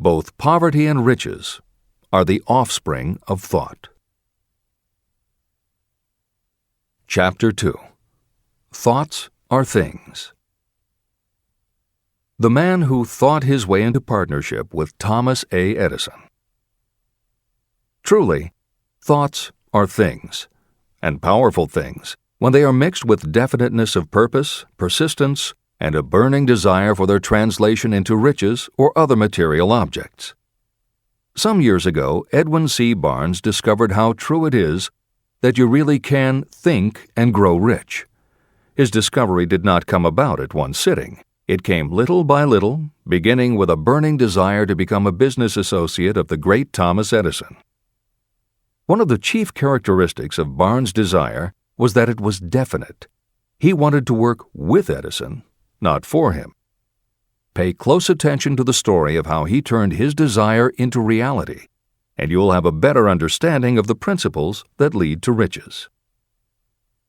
Both poverty and riches are the offspring of thought. Chapter 2. Thoughts are things. The man who thought his way into partnership with Thomas A. Edison. Truly, thoughts are things, and powerful things, when they are mixed with definiteness of purpose, persistence, and a burning desire for their translation into riches or other material objects. Some years ago, Edwin C. Barnes discovered how true it is that you really can think and grow rich. His discovery did not come about at one sitting. It came little by little, beginning with a burning desire to become a business associate of the great Thomas Edison. One of the chief characteristics of Barnes' desire was that it was definite. He wanted to work with Edison, not for him. Pay close attention to the story of how he turned his desire into reality, and you'll have a better understanding of the principles that lead to riches.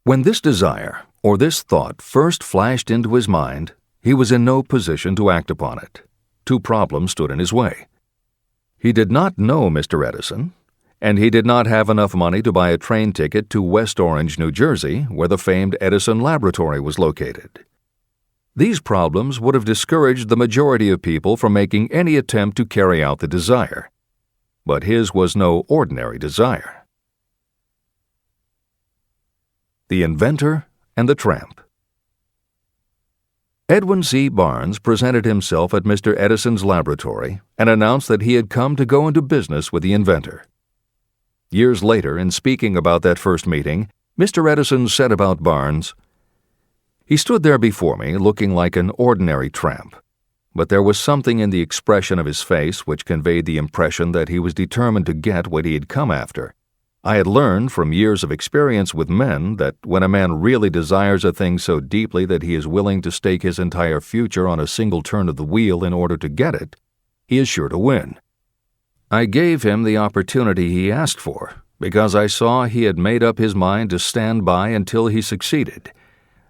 When this desire, or this thought, first flashed into his mind, he was in no position to act upon it. Two problems stood in his way. He did not know Mr. Edison, and he did not have enough money to buy a train ticket to West Orange, New Jersey, where the famed Edison Laboratory was located. These problems would have discouraged the majority of people from making any attempt to carry out the desire. But his was no ordinary desire. The Inventor and the Tramp. Edwin C. Barnes presented himself at Mr. Edison's laboratory and announced that he had come to go into business with the inventor. Years later, in speaking about that first meeting, Mr. Edison said about Barnes, "He stood there before me looking like an ordinary tramp, but there was something in the expression of his face which conveyed the impression that he was determined to get what he had come after. I had learned from years of experience with men that when a man really desires a thing so deeply that he is willing to stake his entire future on a single turn of the wheel in order to get it, he is sure to win. I gave him the opportunity he asked for, because I saw he had made up his mind to stand by until he succeeded.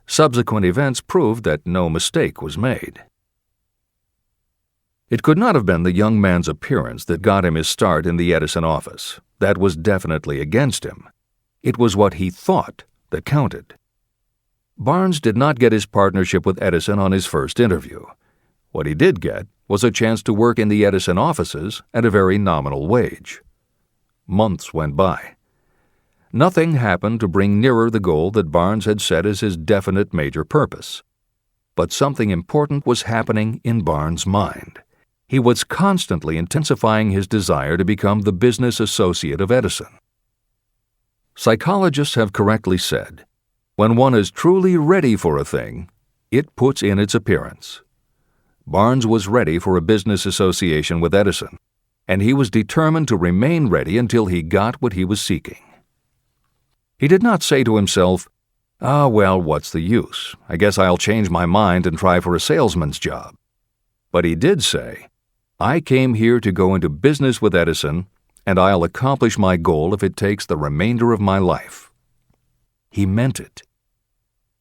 Subsequent events proved that no mistake was made." It could not have been the young man's appearance that got him his start in the Edison office. That was definitely against him. It was what he thought that counted. Barnes did not get his partnership with Edison on his first interview. What he did get was a chance to work in the Edison offices at a very nominal wage. Months went by. Nothing happened to bring nearer the goal that Barnes had set as his definite major purpose. But something important was happening in Barnes' mind. He was constantly intensifying his desire to become the business associate of Edison. Psychologists have correctly said, when one is truly ready for a thing, it puts in its appearance. Barnes was ready for a business association with Edison, and he was determined to remain ready until he got what he was seeking. He did not say to himself, well, what's the use? I guess I'll change my mind and try for a salesman's job. But he did say, I came here to go into business with Edison, and I'll accomplish my goal if it takes the remainder of my life. He meant it.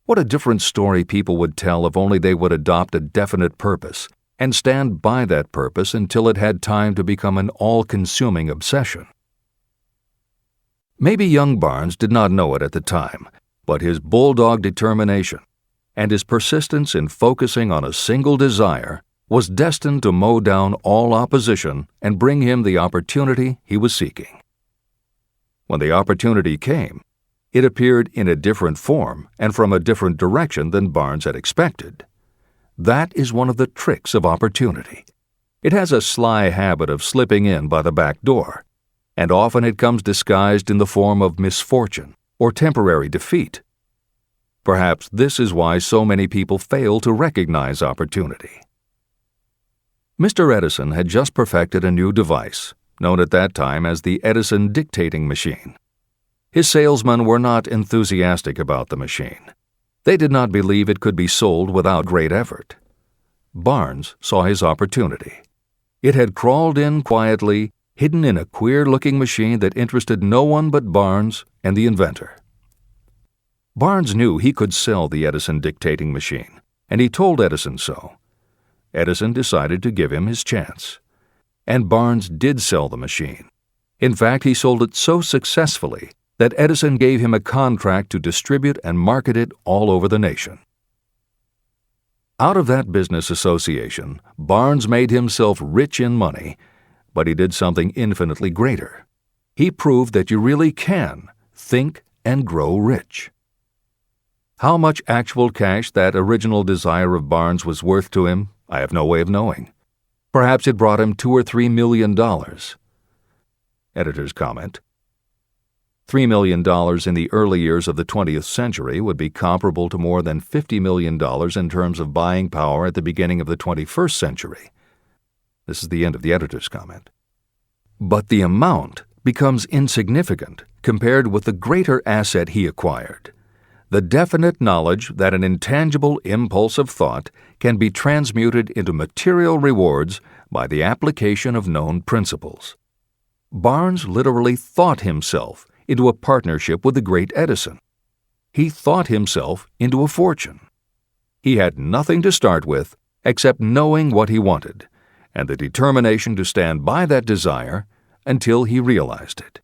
What a different story people would tell if only they would adopt a definite purpose and stand by that purpose until it had time to become an all-consuming obsession. Maybe young Barnes did not know it at the time, but his bulldog determination and his persistence in focusing on a single desire was destined to mow down all opposition and bring him the opportunity he was seeking. When the opportunity came, it appeared in a different form and from a different direction than Barnes had expected. That is one of the tricks of opportunity. It has a sly habit of slipping in by the back door, and often it comes disguised in the form of misfortune or temporary defeat. Perhaps this is why so many people fail to recognize opportunity. Mr. Edison had just perfected a new device, known at that time as the Edison dictating machine. His salesmen were not enthusiastic about the machine. They did not believe it could be sold without great effort. Barnes saw his opportunity. It had crawled in quietly, hidden in a queer-looking machine that interested no one but Barnes and the inventor. Barnes knew he could sell the Edison dictating machine, and he told Edison so. Edison decided to give him his chance. and Barnes did sell the machine. In fact, he sold it so successfully that Edison gave him a contract to distribute and market it all over the nation. Out of that business association, Barnes made himself rich in money, but he did something infinitely greater. He proved that you really can think and grow rich. How much actual cash that original desire of Barnes was worth to him, I have no way of knowing. Perhaps it brought him $2 or $3 million. Editor's comment: $3 million in the early years of the 20th century would be comparable to more than $50 million in terms of buying power at the beginning of the 21st century. This is the end of the editor's comment. But the amount becomes insignificant compared with the greater asset he acquired: the definite knowledge that an intangible impulse of thought can be transmuted into material rewards by the application of known principles. Barnes literally thought himself into a partnership with the great Edison. He thought himself into a fortune. He had nothing to start with except knowing what he wanted and the determination to stand by that desire until he realized it.